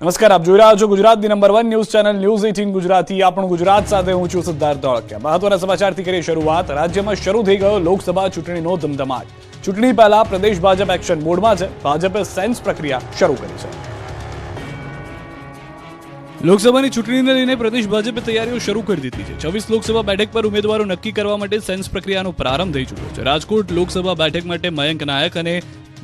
નમસ્કાર, આપ જોઈ રહ્યા છો ગુજરાતની number 1 news channel news 18 Gujarati. આપણું ગુજરાત સાથે હું છું સિદ્ધાર્થ ધોળકિયા. મહત્વના સમાચારથી કરી શરૂઆત. રાજ્યમાં શરૂ થઈ ગયો લોકસભા ચૂંટણીનો ધમધમાટ. ચૂંટણી પહેલા પ્રદેશ ભાજપ એક્શન મોડમાં છે. ભાજપે સેન્સ પ્રક્રિયા શરૂ કરી છે. લોકસભાની ચૂંટણીને લઈને પ્રદેશ ભાજપે તૈયારીઓ શરૂ કરી દીધી છે. 26 લોકસભા બેઠક પર ઉમેદવારો નક્કી કરવા માટે સેન્સ પ્રક્રિયાનો પ્રારંભ થઈ ચૂક્યો છે. રાજકોટ લોકસભા બેઠક માટે મયંક નાયક અને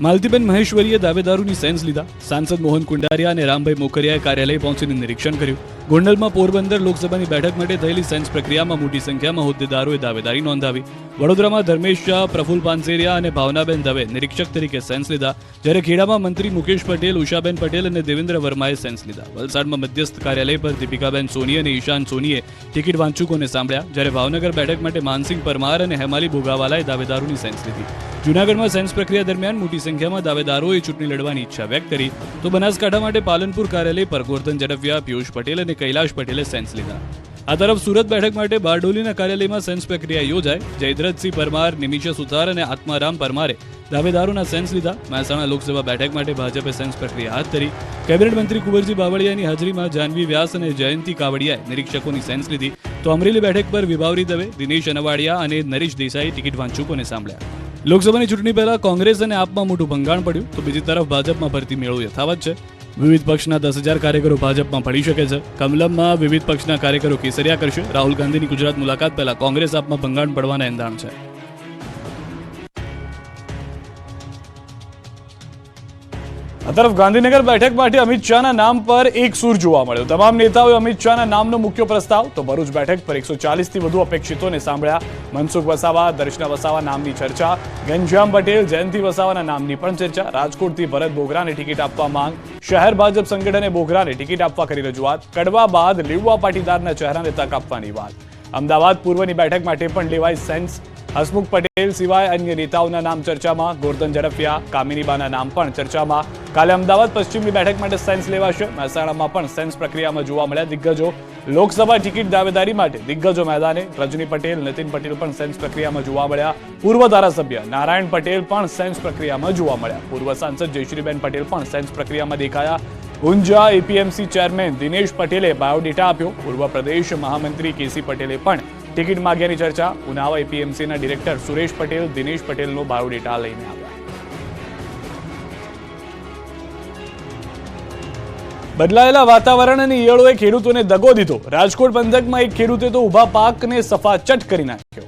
માલતીબેન મહેશ્વરીએ દાવેદારોની સેન્સ લીધા. સાંસદ મોહન કુંડારિયા અને રામભાઈ મોકરિયાએ કાર્યાલય પહોંચીને નિરીક્ષણ કર્યું. ગોંડલમાં પોરબંદર લોકસભાની બેઠક માટે થયેલી સેન્સ પ્રક્રિયામાં મોટી સંખ્યામાં હોદ્દેદારોએ દાવેદારી નોંધાવી. વડોદરામાં ધર્મેશ શાહ, પ્રફુલ પાનસેરિયા અને ભાવનાબેન દવે નિરીક્ષક તરીકે સેન્સ લીધા. જ્યારે ખેડામાં મંત્રી મુકેશ પટેલ, ઉષાબેન પટેલ અને દેવેન્દ્ર વર્માએ સેન્સ લીધા. વલસાડમાં મધ્યસ્થ કાર્યાલય પર દીપિકાબેન સોની અને ઈશાન સોનીએ ટિકિટ વાંચુકોને સાંભળ્યા. જ્યારે ભાવનગર બેઠક માટે માનસિંહ પરમાર અને હેમાલી ભોગાવાલાએ દાવેદારોની સેન્સ લીધી. જૂનાગઢમાં સેન્સ પ્રક્રિયા દરમિયાન મોટી સંખ્યામાં દાવેદારોએ ચૂંટણી લડવાની ઈચ્છા વ્યક્ત કરી. તો બનાસકાંઠા માટે પાલનપુર કાર્યાલય પર ગોરધન ઝડફિયા, પિયુષ પટેલ અને કૈલાશ પટેલે સેન્સ લીધા. આ તરફ સુરત બેઠક માટે બારડોલીના કાર્યાલયમાં સેન્સ પ્રક્રિયા યોજાઈ. જયદ્રથસિંહ પરમાર, નિમિષા સુથાર અને આત્મારામ પરમારે દાવેદારોના સેન્સ લીધા. મહેસાણા લોકસભા બેઠક માટે ભાજપે સેન્સ પ્રક્રિયા હાથ ધરી. કેબિનેટ મંત્રી કુંવરજી બાવળિયાની હાજરીમાં જાહ્નવી વ્યાસ અને જયંતી કાવડિયાએ નિરીક્ષકોની સેન્સ લીધી. તો અમરેલી બેઠક પર વિભાવરી દવે, દિનેશ અનવાડિયા અને નરેશ દેસાઈએ ટિકિટ વાંચુકોને સાંભળ્યા. લોકસભાની ચૂંટણી પહેલા કોંગ્રેસ અને આપમાં મોટું ભંગાણ પડ્યું. તો બીજી તરફ ભાજપમાં ભરતી મેળો યથાવત છે. વિવિધ પક્ષના 10,000 કાર્યકરો ભાજપમાં ભળી શકે છે. કમલમમાં વિવિધ પક્ષના કાર્યકરો કેસરિયા કરશે. રાહુલ ગાંધીની ગુજરાત મુલાકાત પહેલા કોંગ્રેસ આપમાં ભંગાણ પડવાના એંધાણ છે. આ તરફ ગાંધીનગર બેઠક માટે અમિત શાહના નામ પર એક સૂર જોવા મળ્યો. તમામ નેતાઓએ અમિત શાહના નામનો મુખ્ય પ્રસ્તાવ તો ભરૂચ બેઠક પર 140થી વધુ અપેક્ષિતોને સાંભળ્યા. મનસુખ વસાવા, દર્શના વસાવા નામની ચર્ચા. ઘનશ્યામ પટેલ, જયંતિ વસાવાના નામની પણ ચર્ચા. રાજકોટથી ભરત બોગરાને ટિકિટ આપવા માંગ. શહેર ભાજપ સંગઠને બોગરાને ટિકિટ આપવા કરી રજૂઆત. કડવા બાદ લીવવા પાટીદારના ચહેરાને તક આપવાની વાત. અમદાવાદ પૂર્વની બેઠક માટે પણ લેવાય સેન્સ. હસમુખ પટેલ સિવાય અન્ય નેતાઓના નામ ચર્ચામાં. ગોરધન ઝડફિયા, કામિનીબાના નામ પણ ચર્ચામાં. કાલે અમદાવાદ પશ્ચિમની બેઠક માટે સેન્સ લેવાશે. મહેસાણામાં પણ સેન્સ પ્રક્રિયામાં જોવા મળ્યા દિગ્ગજો. લોકસભા ટિકિટ દાવેદારી માટે દિગ્ગજો મેદાને. રજની પટેલ, નીતિન પટેલ પણ સેન્સ પ્રક્રિયામાં જોવા મળ્યા. પૂર્વ ધારાસભ્ય નારાયણ પટેલ પણ સેન્સ પ્રક્રિયામાં જોવા મળ્યા. પૂર્વ સાંસદ જયશ્રીબેન પટેલ પણ સેન્સ પ્રક્રિયામાં દેખાયા. ઊંઝા એપીએમસી ચેરમેન દિનેશ પટેલે બાયોડેટા આપ્યો. પૂર્વ પ્રદેશ મહામંત્રી કેસી પટેલે પણ ટિકિટ માગ્યાની ચર્ચા. ઉનાવા એપીએમસીના ડિરેક્ટર સુરેશ પટેલ દિનેશ પટેલનો બાયોડેટા લઈને આવ્યા. બદલાયેલા વાતાવરણ અને ઈયળોએ ખેડૂતોને દગો દીધો. રાજકોટ પંથકમાં એક ખેડૂતે તો ઊભા પાકને સફાચટ કરી નાખ્યો.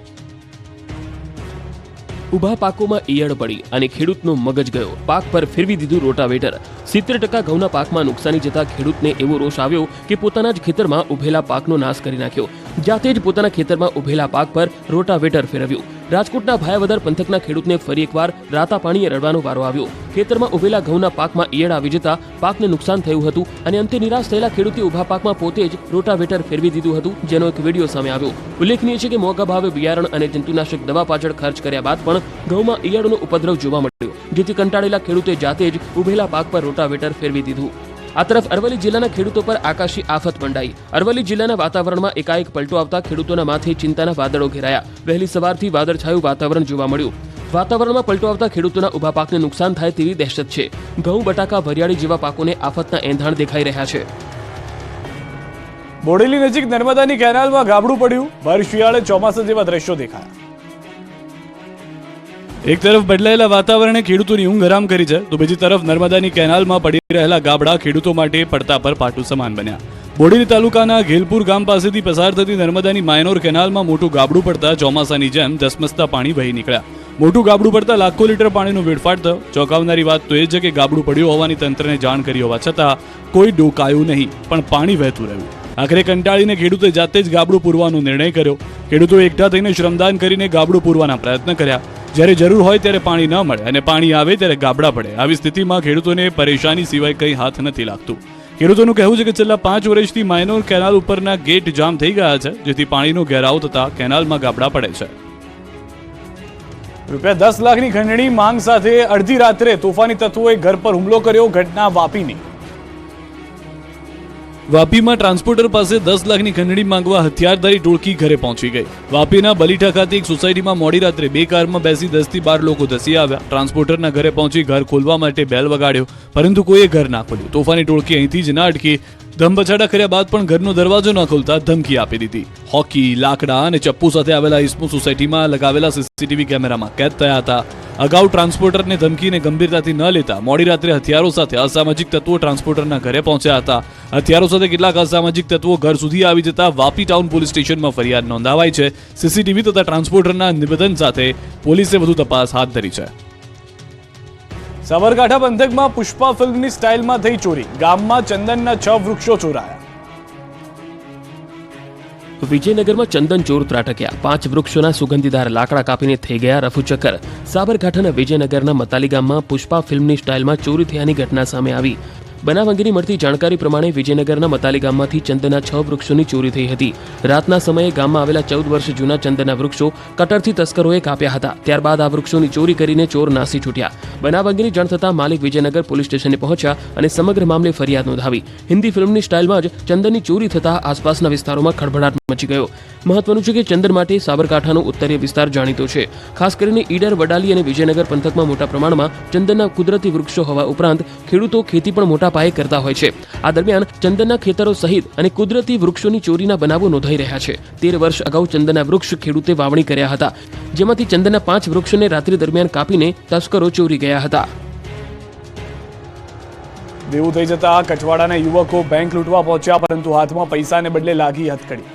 ઊભા પાકોમાં ઈયળ પડી અને ખેડૂતનો મગજ ગયો. પાક પર ફેરવી દીધું રોટાવેટર. 70% ઘઉંના પાકમાં નુકસાની જતા ખેડૂતને એવો રોષ આવ્યો કે પોતાના જ ખેતરમાં ઉભેલા પાકનો નાશ કરી નાખ્યો. જાતે જ પોતાના ખેતરમાં ઉભેલા પાક પર રોટાવેટર ફેરવ્યું. રાજકોટના ભાયાવદર પંથકના ખેડૂતને ફરી એકવાર રાતા પાણીએ રડવાનો વારો આવ્યો. ખેતરમાં ઉભેલા ઘઉંના પાકમાં ઈયળ આવી જતા પાકને નુકસાન થયું હતું અને અંતે નિરાશ થયેલા ખેડૂતે ઊભા પાકમાં પોતે જ રોટાવેટર ફેરવી દીધું હતું, જેનો એક વિડીયો સામે આવ્યો. ઉલ્લેખનીય છે કે મોંઘા ભાવે બિયારણ અને જંતુનાશક દવા પાછળ ખર્ચ કર્યા બાદ પણ ઘઉંમાં ઈયળનો ઉપદ્રવ જોવા મળ્યો, જેથી કંટાળેલા ખેડૂતે જાતે જ ઉભેલા પાક પર રોટાવેટર ફેરવી દીધું. આ તરફ અરવલ્લી જિલ્લાના ખેડૂતો પર આકાશી આફત મંડાઈ. અરવલ્લી જિલ્લાના વાતાવરણમાં એકાએક પલટો આવતા ખેડૂતોના માથે ચિંતાના વાદળો ઘેરાયા. વહેલી સવારથી વાદળછાયું વાતાવરણ જોવા મળ્યું. વાતાવરણમાં પલટો આવતા ખેડૂતોના ઊભા પાકને નુકસાન થાય તેવી દહેશત છે. ઘઉં, બટાકા, વરિયાળી જેવા પાકોને આફતના એંધાણ દેખાઈ રહ્યા છે. બોડેલી નજીક નર્મદાની કેનાલમાં ગાબડું પડ્યું. ભર શિયાળે ચોમાસા જેવા દ્રશ્યો દેખાયા. એક તરફ બદલાયેલા વાતાવરણે ખેડૂતોની ઊંઘ હરામ કરી છે, તો બીજી તરફ નર્મદાની કેનાલમાં પડી રહેલા ગાબડા ખેડૂતો માટે પડતા પર પાટું સમાન બન્યા. બોડેલી તાલુકાના ઘેલપુર ગામ પાસેથી પસાર થતી નર્મદાની માયનોર કેનાલમાં મોટું ગાબડું પડતા ચોમાસાની જેમ ધસમસતા પાણી વહી નીકળ્યા. મોટું ગાબડું પડતા લાખો લીટર પાણીનો વેડફાટ થયો. ચોંકાવનારી વાત તો એ છે કે ગાબડું પડ્યું હોવાની તંત્રને જાણ કરી હોવા છતાં કોઈ ડોકાયું નહીં, પણ પાણી વહેતું રહ્યું. આખરે કંટાળીને ખેડૂતે જાતે જ ગાબડું પૂરવાનો નિર્ણય કર્યો. ખેડૂતોએ એકઠા થઈને શ્રમદાન કરીને ગાબડું પૂરવાના પ્રયત્ન કર્યા. જ્યારે જરૂર હોય ત્યારે પાણી ન મળે અને પાણી આવે ત્યારે ગાબડા પડે. આવી સ્થિતિમાં ખેડૂતોને પરેશાની સિવાય કંઈ હાથ નથી લાગતું. ખેડૂતોનું કહેવું છે કે છેલ્લા 5 વર્ષથી માયનોર કેનાલ ઉપરના ગેટ જામ થઈ ગયા છે, જેથી પાણીનો ઘેરાવ થતા કેનાલમાં ગાબડા પડે છે. ₹10 લાખની ખંડણી માંગ સાથે અડધી રાત્રે તોફાની તત્વોએ ઘર પર હુમલો કર્યો. ઘટના વાપીની. વાપીમાં ટ્રાન્સપોર્ટર પાસે 10 લાખની ખંડણી માંગવા હથિયારધારી ટોળકી ઘરે પહોંચી ગઈ. વાપીના બલીઠા ખાતે એક સોસાયટીમાં મોડી રાત્રે 2 કારમાં બેસી 10 થી 12 લોકો ધસી આવ્યા. ટ્રાન્સપોર્ટરના ઘરે પહોંચી ઘર ખોલવા માટે બેલ વગાડ્યો, પરંતુ કોઈએ ઘર ના ખોલ્યું. તોફાની ટોળકી અહીંથી જ ના અટકી. ધમપછાડા કર્યા બાદ પણ ઘરનો દરવાજો ન ખોલતા ધમકી આપી દીધી. હોકી, લાકડા અને ચપ્પુ સાથે આવેલા ઇસમો સોસાયટીમાં લગાવેલા સીસીટીવી કેમેરામાં કેદ થયા હતા. અગાઉ ટ્રાન્સપોર્ટરને ધમકીને ગંભીરતાથી ન લેતા મોડી રાત્રે હથિયારો સાથે અસામાજિક તત્વો ટ્રાન્સપોર્ટરના ઘરે પહોંચ્યા હતા. હથિયારો સાથે કેટલાક અસામાજિક તત્વો ઘર સુધી આવી જતા વાપી ટાઉન પોલીસ સ્ટેશનમાં ફરિયાદ નોંધાવાઈ છે. સીસીટીવી તથા ટ્રાન્સપોર્ટરના નિવેદન સાથે પોલીસે વધુ તપાસ હાથ ધરી છે. સાબરકાંઠા પંથકમાં પુષ્પા ફિલ્મની સ્ટાઇલમાં થઈ ચોરી. ગામમાં ચંદનના 6 વૃક્ષો ચોરાયા. વિજયનગરમાં ચંદન ચોર ત્રાટક્યા. 5 વૃક્ષોના સુગંધીદાર લાકડા કાપીને થઈ ગયા રફુચક્કર. સાબરકાંઠાના વિજયનગરના મતાલી ગામમાં પુષ્પા ફિલ્મની સ્ટાઇલમાં ચોરી થયાની ઘટના સામે આવી. બનાવ અંગેની મળતી જાણકારી પ્રમાણે વિજયનગરના મતાલી ગામમાંથી ચંદનના 6 વૃક્ષોની ચોરી થઈ હતી. રાતના સમયે ગામમાં આવેલા 14 વર્ષ જૂના ચંદનના વૃક્ષો કટરથી તસ્કરોએ કાપ્યા હતા. ત્યારબાદ આ વૃક્ષોની ચોરી કરીને ચોર નાસી છૂટ્યા. બનાવ અંગેની જાણ થતાં માલિક વિજયનગર પોલીસ સ્ટેશને પહોંચ્યા અને સમગ્ર મામલે ફરિયાદ નોંધાવી. હિન્દી ફિલ્મની સ્ટાઇલમાં જ ચંદનની ચોરી થતાં આસપાસના વિસ્તારોમાં ખળભળાટ મચી ગયો. મહત્વનું છે કે ચંદન માટે સાબરકાંઠાનો ઉત્તરીય વિસ્તાર જાણીતો છે. ખાસ કરીને ઈડર, વડાલી અને વિજયનગર પંથકમાં મોટા પ્રમાણમાં ચંદનના કુદરતી વૃક્ષો હોવા ઉપરાંત ખેડૂતો ખેતી પણ મોટા પાયે કરતા હોય છે. આ દરમિયાન ચંદનના ખેતરો સહિત અને કુદરતી વૃક્ષોની ચોરીના બનાવો નોંધાઈ રહ્યા છે. 13 વર્ષ અગાઉ ચંદનના વૃક્ષ ખેડૂતે વાવણી કર્યા હતા, જેમાંથી ચંદનના 5 વૃક્ષોને રાત્રિ દરમિયાન કાપીને તસ્કરો ચોરી ગયા હતા. દેવું થઈ જતા કચવાડાના યુવકો બેંક લૂંટવા પહોંચ્યા, પરંતુ હાથમાં પૈસાને બદલે લાગી હથકડી.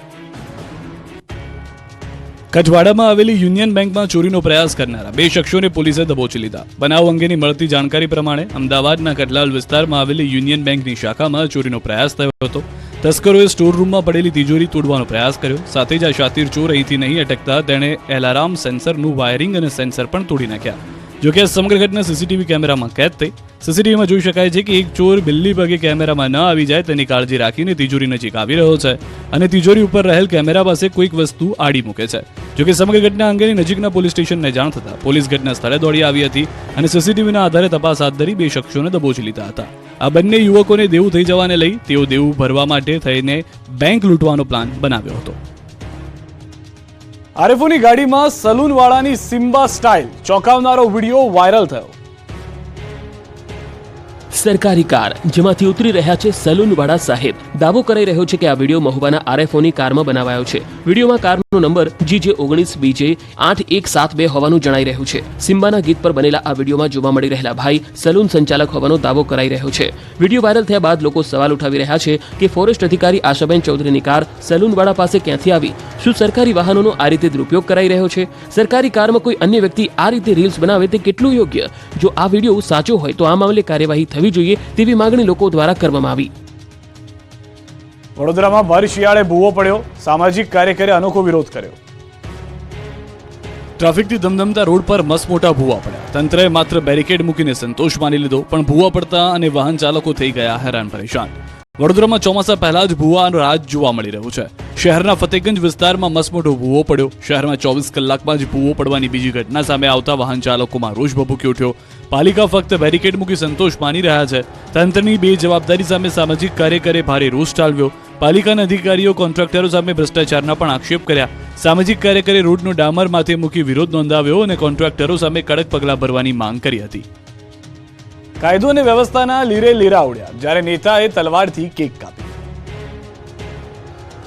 કચવાડામાં આવેલી યુનિયન બેંકમાં ચોરીનો પ્રયાસ કરનારા 2 શખ્સોને પોલીસે દબોચી લીધા. બનાવ અંગેની મળતી જાણકારી પ્રમાણે અમદાવાદના કટલાલ વિસ્તારમાં આવેલી યુનિયન બેંકની શાખામાં ચોરીનો પ્રયાસ થયો હતો. તસ્કરોએ સ્ટોર રૂમમાં પડેલી તિજોરી તોડવાનો પ્રયાસ કર્યો. સાથે જ આ શાતીર ચોર અહીંથી નહીં અટકતા તેણે એલાર્મ સેન્સરનું વાયરિંગ અને સેન્સર પણ તોડી નાખ્યા. જોકે આ સમગ્ર ઘટના સીસીટીવી કેમેરામાં કેદ થઈ. સીસીટીવીમાં જોઈ શકાય છે કે એક ચોર બિલ્લી પગે કેમેરામાં ન આવી જાય તેની કાળજી રાખીને તિજોરી નજીક આવી રહ્યો છે અને તિજોરી ઉપર રહેલ કેમેરા પાસે કોઈક વસ્તુ આડી મૂકે છે. જોકે સમગ્ર ઘટના અંગેની નજીકના પોલીસ સ્ટેશનને જાણ થતાં પોલીસ ઘટના સ્થળે દોડી આવી હતી અને સીસીટીવીના આધારે તપાસ હાથ ધરી 2 શખ્સોને દબોચી લીધા હતા. આ બંને યુવકોને દેવું થઈ જવાને લઈ તેઓ દેવું ભરવા માટે થઈને બેંક લૂંટવાનો પ્લાન બનાવ્યો હતો. આરએફઓની ગાડીમાં સલૂનવાળાની સિમ્બા સ્ટાઇલ, ચોંકાવનારો વિડીયો વાયરલ થયો. સરકારી કાર જેમાંથી ઉતરી રહ્યા છે સલૂનવાળા સાહેબ. દાવો કરાઈ રહ્યો છે કે આ વિડીયો મહુવાના આરએફઓની કારમાં બનાવાયો છે. વિડીયોમાં કારનો નંબર GJ19BJ8172 હોવાનું જણાઈ રહ્યું છે. સિમ્બાના ગીત પર બનેલા આ વિડીયોમાં જોવા મળી રહેલા ભાઈ સલૂન સંચાલક હોવાનો દાવો કરાઈ રહ્યો છે. વિડીયો વાયરલ થયા બાદ લોકો સવાલ ઉઠાવી રહ્યા છે કે ફોરેસ્ટ અધિકારી આશાબેન ચૌધરીની કાર સલૂનવાળા પાસે ક્યાંથી આવી? શું સરકારી વાહનોનો આ રીતે દુરુપયોગ કરાઈ રહ્યો છે? સરકારી કારમાં કોઈ અન્ય વ્યક્તિ આ રીતે રીલ્સ બનાવે તે કેટલું યોગ્ય? જો આ વિડીયો સાચો હોય તો આ મામલે કાર્યવાહી થવી જોઈએ તેવી માંગણી લોકો દ્વારા કરવામાં આવી. વડોદરામાં ભર શિયાળે ભૂવો પડ્યો. સામાજિક કાર્યકરે અનોખો વિરોધ કર્યો. ટ્રાફિકથી ધમધમતા રોડ પર મસમોટા ભૂવા પડ્યા. તંત્રએ માત્ર બેરિકેડ મૂકીને સંતોષ માની લીધો, પણ ભૂવા પડતા અને વાહન ચાલકો થઈ ગયા હેરાન પરેશાન. વડોદરામાં ચોમાસા પહેલા જ ભૂવાનો રાજ જોવા મળી રહ્યું છે. શહેરના ફતેગંજ વિસ્તારમાં મસમોટો ભૂવો પડ્યો. શહેરમાં 24 કલાકમાં જ ભૂવો પડવાની બીજી ઘટના સામે આવતા વાહન ચાલકોમાં રોષ ભભૂકી ઉઠ્યો. પાલિકા ફક્ત બેરિકેડ મૂકી સંતોષ માની રહ્યા છે. તંત્રની બેજવાબદારી સામે સામાજિક કાર્યકરે ભારે રોષ ઠાલવ્યો. પાલિકાના અધિકારીઓ કોન્ટ્રાક્ટરો સામે ભ્રષ્ટાચારના પણ આક્ષેપ કર્યા. સામાજિક કાર્યકરે રોડનો ડામર માથે મૂકી વિરોધ નોંધાવ્યો અને કોન્ટ્રાક્ટરો સામે કડક પગલાં ભરવાની માંગ કરી હતી. કાયદો અને વ્યવસ્થાના લીરે લીરા ઉડ્યા, જ્યારે નેતાએ તલવારથી કેક કાપી.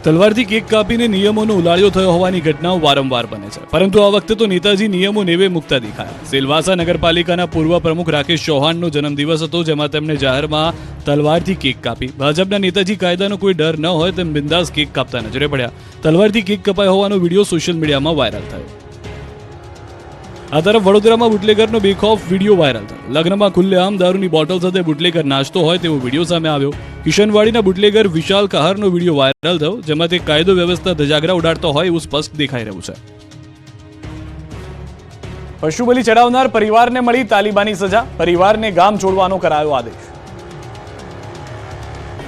તલવારથી કેક કાપીને નિયમોનો ઉલાળ્યો થયો હોવાની ઘટનાઓ વારંવાર બને છે, પરંતુ આ વખતે તો નેતાજી નિયમો નેવે મુકતા દેખાયા. સિલવાસા નગરપાલિકાના પૂર્વ પ્રમુખ રાકેશ ચૌહાણનો જન્મદિવસ હતો, જેમાં તેમણે જાહેરમાં તલવારથી કેક કાપી. ભાજપના નેતાજી કાયદાનો કોઈ ડર ન હોય તેમ બિંદાસ કેક કાપતા નજરે પડ્યા. તલવારથી કેક કપાય હોવાનો વિડીયો સોશિયલ મીડિયામાં વાયરલ થયો. આ તરફ વડોદરામાં બુટલેગરનો બેખોફ વિડીયો વાયરલ થયો. લગ્નમાં ખુલ્લેઆમ દારૂની બોટલ સાથે બુટલેગર નાચતો હોય તેવો વિડીયો સામે આવ્યો. કિશનવાડીના બુટલેગર વિશાલ કહારનો વિડીયો વાયરલ થયો, જેમાં તે કાયદો વ્યવસ્થા ધજાગરા ઉડાડતો હોય એવું સ્પષ્ટ દેખાઈ રહ્યું છે. પશુ બલિ ચડાવનાર પરિવારને મળી તાલિબાની સજા. પરિવારને ગામ છોડવાનો કરાયો આદેશ.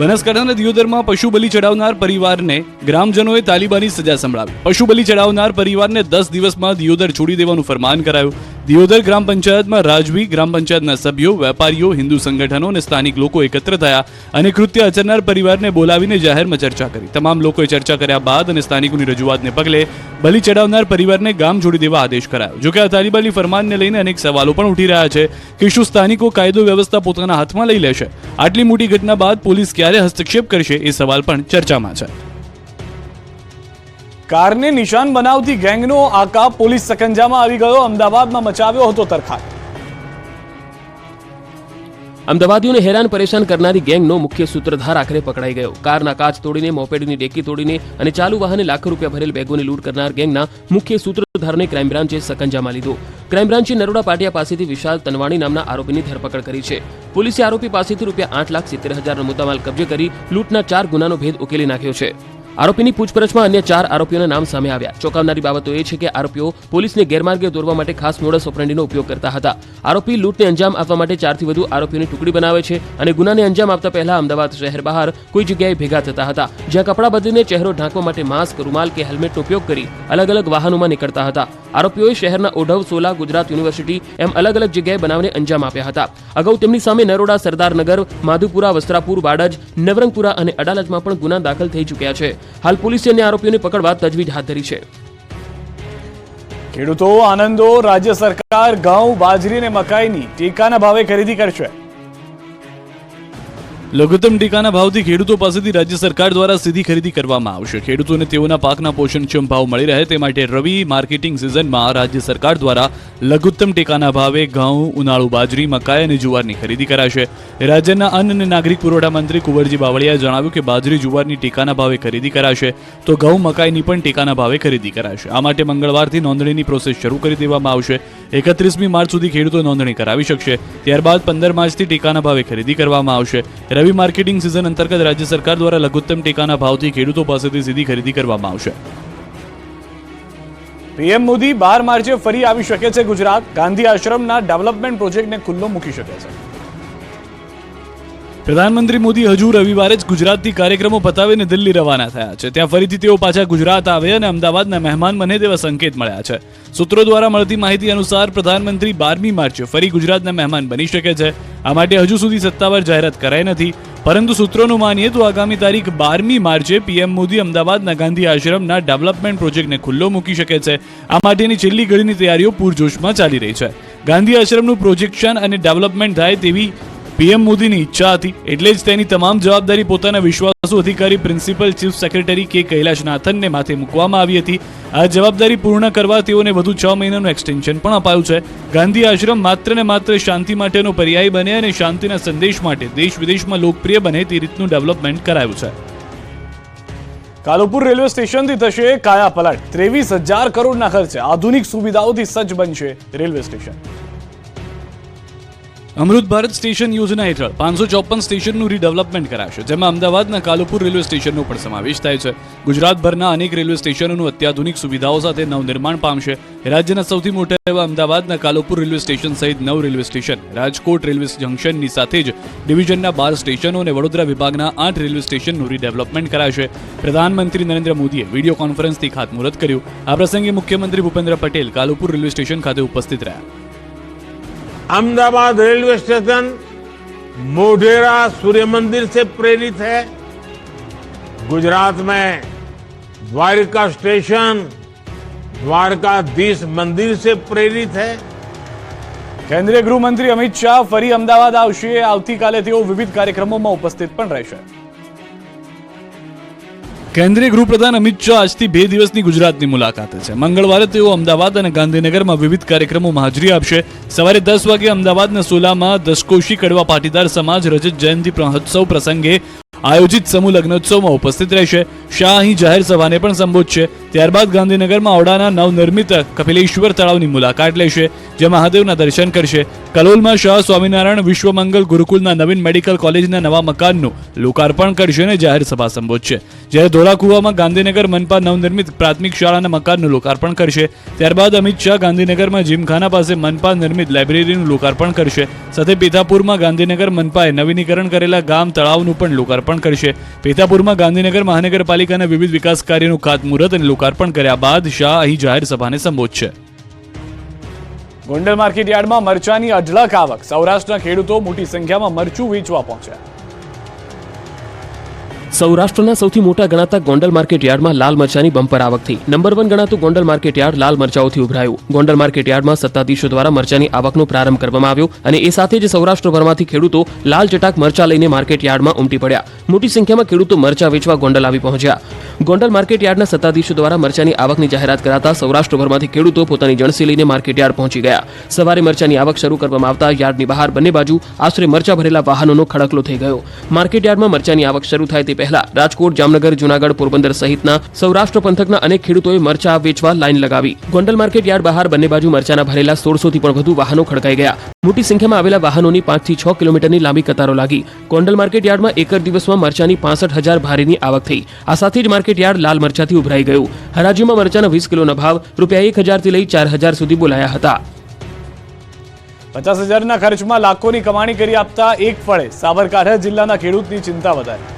બનાસકાંઠાના દિયોદરમાં પશુ બલિ ચડાવનાર પરિવારને ગ્રામજનોએ તાલિબાની સજા સંભળાવી. પશુ બલિ ચડાવનાર પરિવારને 10 દિવસમાં દિયોદર છોડી દેવાનું ફરમાન કરાયું. દિયોદર ગ્રામ પંચાયતમાં રાજવી ગ્રામ પંચાયતના સભ્યો, વેપારીઓ, હિન્દુ સંગઠનો અને સ્થાનિક લોકો એકત્ર થયા અને કૃત્ય આચરનાર પરિવારને બોલાવીને જાહેરમાં ચર્ચા કરી. તમામ લોકોએ ચર્ચા કર્યા બાદ અને સ્થાનિકોની રજૂઆતને પગલે બલી ચડાવનાર પરિવારને ગામ જોડી દેવા આદેશ કરાયો. જોકે આ તાલિબાની ફરમાનને લઈને અનેક સવાલો પણ ઉઠી રહ્યા છે કે શું સ્થાનિકો કાયદો વ્યવસ્થા પોતાના હાથમાં લઈ લેશે? આટલી મોટી ઘટના બાદ પોલીસ ક્યારે હસ્તક્ષેપ કરશે એ સવાલ પણ ચર્ચામાં છે. કારને નિશાન બનાવતી ગેંગનો આકા પોલીસ સકંજામાં આવી ગયો. અમદાવાદમાં મચાવ્યો હતો તરખાટ. અમદાવાદીઓને હેરાન પરેશાન કરનારી ગેંગનો મુખ્ય સૂત્રધાર આખરે પકડાઈ ગયો. કારના કાચ તોડીને, મોપેડની ડેકી તોડીને અને ચાલુ વાહને લાખો રૂપિયા ભરેલ બેગોની લૂંટ કરનાર ગેંગના મુખ્ય સૂત્રધારને ક્રાઇમ બ્રાન્ચે સકંજામાં લીધો. ક્રાઇમ બ્રાન્ચે નરોડા પાટિયા પાસેથી વિશાલ તનવાણી નામના આરોપીની ધરપકડ કરી છે. પોલીસે આરોપી પાસેથી ₹8,70,000નો મુદ્દામાલ કબજે કરી લૂંટના 4 ગુનાનો ભેદ ઉકેલી નાખ્યો છે. આરોપીની પૂછપરછમાં અન્ય 4 આરોપીઓના નામ સામે આવ્યા. ચોંકાવનારી બાબતો એ છે કે આરોપીઓ પોલીસને ગેરમાર્ગે દોરવા માટે ખાસ મોડસ ઓપરેન્ડીનો ઉપયોગ કરતા હતા. આરોપી લૂંટને અંજામ આપવા માટે 4થી વધુ આરોપીઓની ટુકડી બનાવે છે અને ગુનાને અંજામ આપતા પહેલા અમદાવાદ શહેર બહાર કોઈ જગ્યાએ ભેગા થતા હતા, જ્યાં કપડાં બદલીને ચહેરો ઢાંકવા માટે માસ્ક, રૂમાલ કે હેલ્મેટનો ઉપયોગ કરી અલગ અલગ વાહનોમાં નીકળતા હતા. આરોપીઓએ શહેરના ઓઢવ, સોલા, ગુજરાત યુનિવર્સિટી એમ અલગ અલગ જગ્યાએ બનાવને અંજામ આપ્યા હતા. અગાઉ તેમની સામે નરોડા, સરદારનગર, માધુપુરા, વસ્ત્રાપુર, બાડજ, નવરંગપુરા અને અડાલજમાં પણ ગુના દાખલ થઈ ચૂક્યા છે. હાલ પોલીસે અન્ય આરોપીઓને પકડવા તજવીજ હાથ ધરી છે. ખેડૂતો આનંદો. રાજ્ય સરકાર ઘઉં, બાજરી અને મકાઈની ટેકાના ભાવે ખરીદી કરશે. લઘુત્તમ ટેકાના ભાવથી ખેડૂતો પાસેથી રાજ્ય સરકાર દ્વારા સીધી ખરીદી કરવામાં આવશે. ખેડૂતોને તેઓના પાકના પોષણક્ષમ ભાવ મળી રહે તે માટે રવિ માર્કેટિંગ સિઝનમાં રાજ્ય સરકાર દ્વારા લઘુત્તમ ટેકાના ભાવે ઘઉં, ઉનાળુ બાજરી, મકાઈ અને જુવારની ખરીદી કરાશે. રાજ્યના અન્ન અને નાગરિક પુરવઠા મંત્રી કુંવરજી બાવળિયાએ જણાવ્યું કે બાજરી, જુવારની ટેકાના ભાવે ખરીદી કરાશે તો ઘઉં, મકાઈની પણ ટેકાના ભાવે ખરીદી કરાશે. આ માટે મંગળવારથી નોંધણીની પ્રોસેસ શરૂ કરી દેવામાં આવશે. 31મી માર્ચ સુધી ખેડૂતો નોંધણી કરાવી શકશે. ત્યારબાદ 15 માર્ચથી ટેકાના ભાવે ખરીદી કરવામાં આવશે. રવિ માર્કેટિંગ સિઝન અંતર્ગત રાજ્ય સરકાર દ્વારા લઘુત્તમ ટેકાના ભાવથી ખેડૂતો પાસેથી સીધી ખરીદી કરવામાં આવશે. પીએમ મોદી 12 માર્ચે ફરી આવી શકે છે ગુજરાત. ગાંધી આશ્રમના ડેવલપમેન્ટ પ્રોજેક્ટને ખુલ્લો મૂકી શકે છે. પ્રધાનમંત્રી મોદી હજુ રવિવારે જ ગુજરાતથી કાર્યક્રમો પતાવીને દિલ્હી રવાના થયા છે. ત્યાં ફરીથી તેઓ પાછા ગુજરાત આવે અને અમદાવાદના મહેમાન બને તેવા સંકેત મળ્યા છે. સૂત્રો દ્વારા મળતી માહિતી અનુસાર પ્રધાનમંત્રી 12મી માર્ચે ફરી ગુજરાતના મહેમાન બની શકે છે. આ માટે હજુ સુધી સત્તાવાર જાહેરાત કરાઈ નથી, પરંતુ સૂત્રોનું માનીએ તો આગામી તારીખ 12મી માર્ચે પીએમ મોદી અમદાવાદના ગાંધી આશ્રમના ડેવલપમેન્ટ પ્રોજેક્ટને ખુલ્લો મૂકી શકે છે. આ માટેની છેલ્લી ઘડીની તૈયારીઓ પૂરજોશમાં ચાલી રહી છે. ગાંધી આશ્રમનું પ્રોજેક્શન અને ડેવલપમેન્ટ થાય તેવી પીએમ મોદીની ઈચ્છા હતી, એટલે જ તેની તમામ જવાબદારી પોતાના વિશ્વાસુ અધિકારી પ્રિન્સિપલ ચીફ સેક્રેટરી કે કૈલાશનાથનને માથે મૂકવામાં આવી હતી. આ જવાબદારી પૂર્ણ કરવા તેઓને વધુ 6 મહિનાનું એક્સટેન્શન પણ અપાયું છે. ગાંધી આશ્રમ માત્ર ને માત્ર શાંતિ માટેનો પર્યાય બને અને શાંતિના સંદેશ માટે દેશ વિદેશમાં લોકપ્રિય બને તે રીતનું ડેવલપમેન્ટ કરાયું છે. કાલુપુર રેલવે સ્ટેશનથી થશે કાયા પલટ. 23,000 કરોડના ખર્ચે આધુનિક સુવિધાઓથી સજ્જ બનશે રેલવે સ્ટેશન. અમૃત ભારત સ્ટેશન યોજના હેઠળ 554 સ્ટેશનનું રીડેવલપમેન્ટ કરાશે, જેમાં અમદાવાદના કાલુપુર રેલવે સ્ટેશનનો પણ સમાવેશ થાય છે. ગુજરાતભરના અનેક રેલવે સ્ટેશનોનું અત્યાધુનિક સુવિધાઓ સાથે નવનિર્માણ પામશે. રાજ્યના સૌથી મોટા એવા અમદાવાદના કાલુપુર રેલવે સ્ટેશન સહિત 9 રેલવે સ્ટેશન, રાજકોટ રેલવે જંકશનની સાથે જ ડિવિઝનના 12 સ્ટેશનો અને વડોદરા વિભાગના 8 રેલવે સ્ટેશનનું રીડેવલપમેન્ટ કરાશે. પ્રધાનમંત્રી નરેન્દ્ર મોદીએ વિડીયો કોન્ફરન્સથી ખાતમુહૂર્ત કર્યું. આ પ્રસંગે મુખ્યમંત્રી ભૂપેન્દ્ર પટેલ કાલુપુર રેલવે સ્ટેશન ખાતે ઉપસ્થિત રહ્યા. अहमदाबाद रेलवे स्टेशन मोढेरा सूर्य मंदिर से प्रेरित है. गुजरात में द्वारका स्टेशन द्वारकाधीश मंदिर से प्रेरित है. કેન્દ્રીય ગૃહમંત્રી અમિત શાહ ફરી અમદાવાદ આવશે. આવતીકાલે તેઓ વિવિધ કાર્યક્રમોમાં ઉપસ્થિત પણ રહેશે. કેન્દ્રીય ગૃહપ્રધાન અમિત શાહ આજથી 2 દિવસની ગુજરાતની મુલાકાતે છે. મંગળવારે તેઓ અમદાવાદ અને ગાંધીનગરમાં વિવિધ કાર્યક્રમોમાં હાજરી આપશે. સવારે 10 વાગે અમદાવાદના સોલામાં દસકોશી કડવા પાટીદાર સમાજ રજત જયંતિ મહોત્સવ પ્રસંગે આયોજિત સમૂહ લગ્નોત્સવમાં ઉપસ્થિત રહેશે. શાહ અહીં જાહેર સભાને પણ સંબોધશે. ત્યારબાદ ગાંધીનગરમાં ઔડાના નવનિર્મિત કપિલેશ્વર તળાવની મુલાકાત લેશે, જ્યાં મહાદેવના દર્શન કરશે. કલોલમાં શાહ સ્વામિનારાયણ વિશ્વમંગલ ગુરુકુલના નવીન મેડિકલ કોલેજના નવા મકાનનું લોકાર્પણ કરશે અને જાહેર સભા સંબોધશે. જ્યારે ધોળાકુવામાં ગાંધીનગર મનપા નવનિર્મિત પ્રાથમિક શાળાના મકાનનું લોકાર્પણ કરશે. ત્યારબાદ અમિત શાહ ગાંધીનગરમાં જીમખાના પાસે મનપા નિર્મિત લાઇબ્રેરીનું લોકાર્પણ કરશે. સાથે પેથાપુરમાં ગાંધીનગર મનપાએ નવીનીકરણ કરેલા ગામ તળાવનું પણ લોકાર્પણ કરશે. પેથાપુરમાં ગાંધીનગર મહાનગરપાલિકાના વિવિધ વિકાસ કાર્યોનું ખાતમુહૂર્ત અને લોકાર્પણ કર્યા બાદ શાહ અહીં જાહેર સભાને સંબોધશે. ગોંડલ માર્કેટ યાર્ડમાં મરચાની અઢળક આવક, સૌરાષ્ટ્રના ખેડૂતો મોટી સંખ્યામાં મરચું વેચવા પહોંચ્યા. સૌરાષ્ટ્રના સૌથી મોટા ગણાતા ગોંડલ માર્કેટ યાર્ડમાં લાલ મરચાની બમ્પર આવક થઈ. નંબર 1 ગણાતું ગોંડલ માર્કેટ યાર્ડ લાલ મરચાઓથી ઉભરાયું. ગોંડલ માર્કેટ યાર્ડમાં સત્તાધીશો દ્વારા મરચાની આવકનો પ્રારંભ કરવામાં આવ્યો અને એ સાથે જ સૌરાષ્ટ્રભરમાંથી ખેડૂતો લાલ ચટાક મરચા લઈને માર્કેટ યાર્ડમાં ઉમટી પડ્યા. મોટી સંખ્યામાં ખેડૂતો મરચા વેચવા ગોંડલ આવી પહોંચ્યા. ગોંડલ માર્કેટ યાર્ડના સત્તાધીશો દ્વારા મરચાની આવકની જાહેરાત કરાતા સૌરાષ્ટ્રભરમાંથી ખેડૂતો પોતાની જણસી લઈને માર્કેટ યાર્ડ પહોંચી ગયા. સવારે મરચાની આવક શરૂ કરવામાં આવતા યાર્ડની બહાર બંને બાજુ આશરે મરચા ભરેલા વાહનોનો ખડકલો થઈ ગયો. માર્કેટ યાર્ડમાં મરચાની આવક શરૂ થાય તે પહેલા રાજકોટ, જામનગર, જૂનાગઢ, પોરબંદર સહિતના સૌરાષ્ટ્ર પંથકના અનેક ખેડૂતોએ મરચા વેચવા લાઈન લગાવી. ગોંડલ માર્કેટ યાર્ડ બહાર બંને બાજુ મરચાના ભરેલા 1600 થી પણ વધુ વાહનો ખડકાઈ ગયા. મોટી સંખ્યામાં આવેલા વાહનોની 5 થી 6 કિલોમીટરની લાંબી કતારો લાગી. ગોંડલ માર્કેટ યાર્ડમાં એક જ દિવસમાં મરચાની 65,000 ભારીની આવક થઈ. આ સાથે જ માર્કેટ યાર્ડ લાલ મરચાથી ઉભરાઈ ગયું. હરાજીમાં મરચાના 20 કિલોના ભાવ ₹1,000 થી લઈ 4,000 સુધી બોલાયા હતા. 50,000ના ખર્ચમાં લાખોની કમાણી કરી આપતા એક ફળે સાબરકાંઠા જિલ્લાના ખેડૂતની ચિંતા વધારી.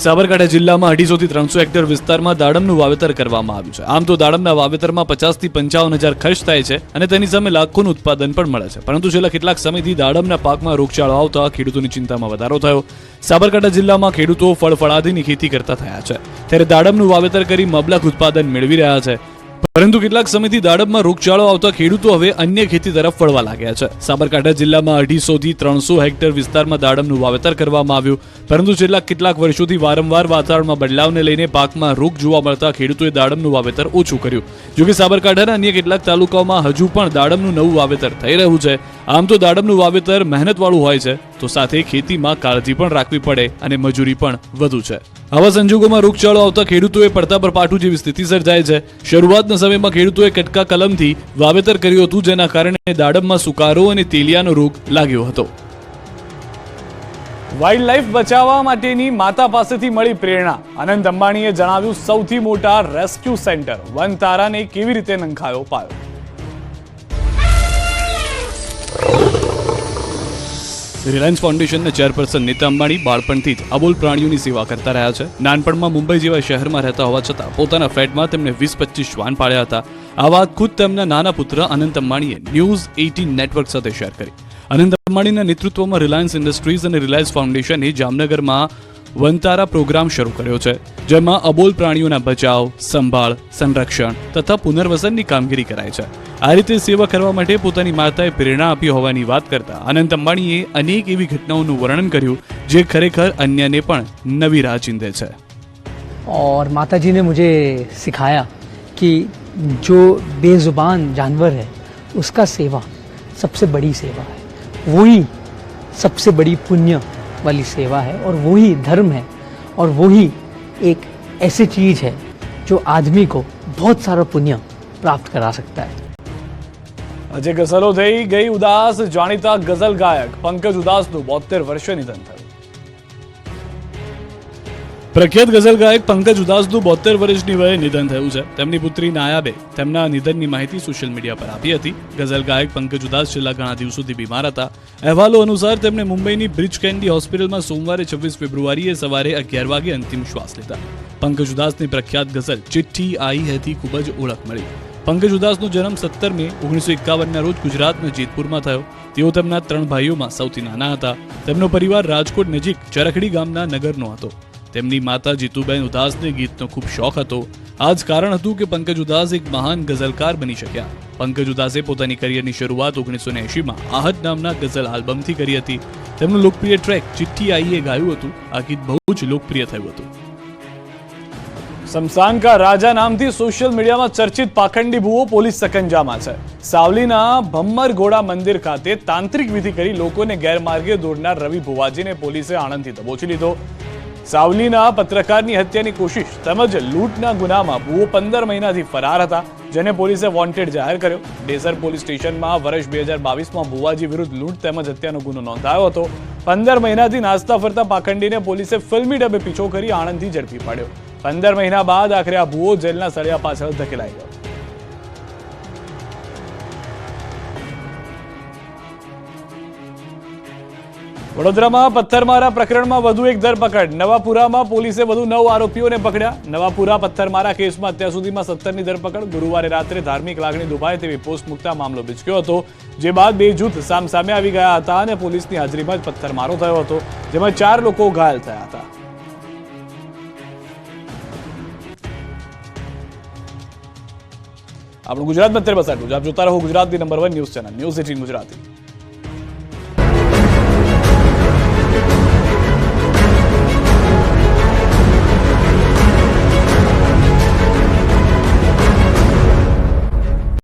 સાબરકાંઠા જિલ્લામાં 250 થી 300 હેક્ટર વિસ્તારમાં દાડમનું વાવેતર કરવામાં આવ્યું છે. આમ તો દાડમના વાવેતરમાં 50 થી 55,000 ખર્ચ થાય છે અને તેની સામે લાખોનું ઉત્પાદન પણ મળે છે. પરંતુ છેલ્લા કેટલાક સમયથી દાડમના પાકમાં રોગચાળો આવતા ખેડૂતોની ચિંતામાં વધારો થયો. સાબરકાંઠા જિલ્લામાં ખેડૂતો ફળફળાદીની ખેતી કરતા થયા છે, ત્યારે દાડમનું વાવેતર કરી મબલખ ઉત્પાદન મેળવી રહ્યા છે. પરંતુ કેટલાક સમયથી દાડમમાં રોગચાળો આવતા ખેડૂતો હવે અન્ય ખેતી તરફ વળવા લાગ્યા છે. સાબરકાંઠા જિલ્લામાં 250 થી 300 હેક્ટર વિસ્તારમાં દાડમનું વાવેતર કરવામાં આવ્યું, પરંતુ છેલ્લા કેટલાક વર્ષોથી વારંવાર વાતાવરણમાં બદલાવને લઈને પાકમાં રોગ જોવા મળતા ખેડૂતોએ દાડમનું વાવેતર ઓછું કર્યું. જોકે સાબરકાંઠાના અન્ય કેટલાક તાલુકાઓમાં હજુ પણ દાડમનું નવું વાવેતર થઈ રહ્યું છે. આમ તો દાડમનું વાવેતર મહેનતવાળું હોય છે, તો સાથે ખેતીમાં કાળજી પણ રાખવી પડે અને મજૂરી પણ વધુ છે. આવા સંજોગોમાં રોગચાળો આવતા ખેડૂતોએ પડતા પર પાટું જેવી સ્થિતિ સર્જાય છે. શરૂઆતના સમયમાં ખેડૂતોએ કટકા કલમથી વાવેતર કર્યું હતું, જેના કારણે દાડમમાં સુકારો અને તેલિયાનો રોગ લાગ્યો હતો. વાઇલ્ડ લાઈફ બચાવવા માટેની માતા પાસેથી મળી પ્રેરણા. અનંત અંબાણીએ જણાવ્યું, સૌથી મોટા રેસ્ક્યુ સેન્ટર વનતારાને કેવી રીતે નંખાયો પાયો. રિલાયન્સ ફાઉન્ડેશનના ચેરપર્સન નીતા અંબાણી બાળપણથી જ અબોલ પ્રાણીઓની સેવા કરતા રહ્યા છે. નાનપણમાં મુંબઈ જેવા શહેરમાં રહેતા હોવા છતાં પોતાના ફ્લેટમાં તેમણે 20-25 શ્વાન પાળ્યા હતા. આ વાત ખુદ તેમના નાના પુત્ર અનંત અંબાણીએ ન્યૂઝ 18 નેટવર્ક સાથે શેર કરી. અનંત અંબાણીના નેતૃત્વમાં રિલાયન્સ ઇન્ડસ્ટ્રીઝ અને રિલાયન્સ ફાઉન્ડેશને જામનગરમાં વનતારા પ્રોગ્રામ શરૂ કર્યો છે, જેમાં અબોલ પ્રાણીઓના બચાવ, સંભાળ, સંરક્ષણ તથા પુનર્વસનની કામગીરી કરાય છે. આ રીતે સેવા કરવા માટે પોતાની માતાએ પ્રેરણા આપી હોવાની વાત કરતા અનંત અંબાણીએ અનેક એવી ઘટનાઓનું વર્ણન કર્યું જે ખરેખર અન્યને પણ નવી રાહ ચીંધે છે. और माताजी ने मुझे सिखाया कि जो बेजुबान जानवर है उसका सेवा सबसे बड़ी सेवा है, वही सबसे बड़ी पुण्य वाली सेवा है और वही धर्म है और वही एक ऐसी चीज़ है जो आदमी को बहुत सारा पुण्य प्राप्त करा सकता है. આજે ગઝલો થઈ ગઈ ઉદાસ. જાણીતા ગઝલ ગાયક પંકજ ઉદાસનું 72 વર્ષે નિધન થયું. પ્રખ્યાત ગઝલ ગાયક પંકજ ઉદાસનું 72 વર્ષની વયે નિધન થયું છે. તેમની પુત્રી નાયાબે તેમના નિધનની માહિતી સોશિયલ મીડિયા પર આપી હતી. ગઝલ ગાયક પંકજ ઉદાસ છેલ્લા ઘણા દિવસોથી બીમાર હતા. અહેવાલો અનુસાર તેમણે મુંબઈની બ્રિજ કેન્ડી હોસ્પિટલમાં સોમવારે 26 ફેબ્રુઆરીએ સવારે 11 વાગે અંતિમ શ્વાસ લીધા. પંકજ ઉદાસની પ્રખ્યાત ગઝલ ચિઠ્ઠી આઈ હેથી ખૂબ જ ઓળખ મળી. પંકજ ઉદાસનો જન્મ 17 મે 1951ના રોજ ગુજરાતના જેતપુરમાં થયો. તેઓ તેમના 3 ભાઈઓમાં સૌથી નાના હતા. તેમનો પરિવાર રાજકોટ નજીક ચરખડી ગામના નગરનો હતો. તેમની માતા જીતુબેન ઉદાસને ગીતનો ખૂબ શોખ હતો. આ જ કારણ હતું કે પંકજ ઉદાસ એક મહાન ગઝલકાર બની શક્યા. પંકજ ઉદાસે પોતાની કરિયરની શરૂઆત 1980માં આહત નામના ગઝલ આલ્બમથી કરી હતી. તેમનું લોકપ્રિય ટ્રેક ચિઠ્ઠી આઈએ ગાયું હતું. આ ગીત બહુ જ લોકપ્રિય થયું હતું. શમશાન કા રાજા નામથી સોશિયલ મીડિયામાં ચર્ચિત પાખંડી ભૂવો પોલીસ સકંજામાં છે. સાવલીના ભમ્મરગોડા મંદિર ખાતે તાંત્રિક વિધિ કરી લોકોને ગેરમાર્ગે દોરનાર રવિ ભુવાજીને પોલીસે આણંદથી દબોચી લીધો. સાવલીના પત્રકારની હત્યાની કોશિશ તેમજ લૂંટના ગુનામાં ભૂવો 15 મહિનાથી ફરાર હતા, જેને પોલીસે વોન્ટેડ જાહેર કર્યો. ડેસર પોલીસ સ્ટેશનમાં વર્ષ 2022માં ભુવાજી વિરુદ્ધ લૂંટ તેમજ હત્યાનો ગુનો નોંધાયો હતો. 15 મહિનાથી નાસ્તા ફરતા પાખંડીને પોલીસે ફિલ્મી ડબે પીછો કરી આણંદથી ઝડપી પાડ્યો. 15 મહિના બાદ આખરે આ ભૂવો જેલના સળિયા પાછળ ધકેલાઈ ગયો. વડોદરામાં પથ્થરમારા પ્રકરણમાં વધુ એક ધરપકડ. નવાપુરામાં પોલીસે વધુ 9 આરોપીઓને પકડ્યા. નવાપુરા પથ્થરમારા કેસમાં અત્યાર સુધીમાં 17ની ધરપકડ. ગુરુવારે રાત્રે ધાર્મિક લાગણી દુભાય તેવી પોસ્ટ મૂકતા મામલો બીચક્યો હતો, જે બાદ બે જૂથ સામસામે આવી ગયા હતા અને પોલીસની હાજરીમાં જ પથ્થરમારો થયો હતો, જેમાં 4 લોકો ઘાયલ થયા હતા. આપણું ગુજરાતમાં અત્યારે બસ આટલું જ. આપ જોતા રહો ગુજરાતની number 1 news channel news 18 Gujarati.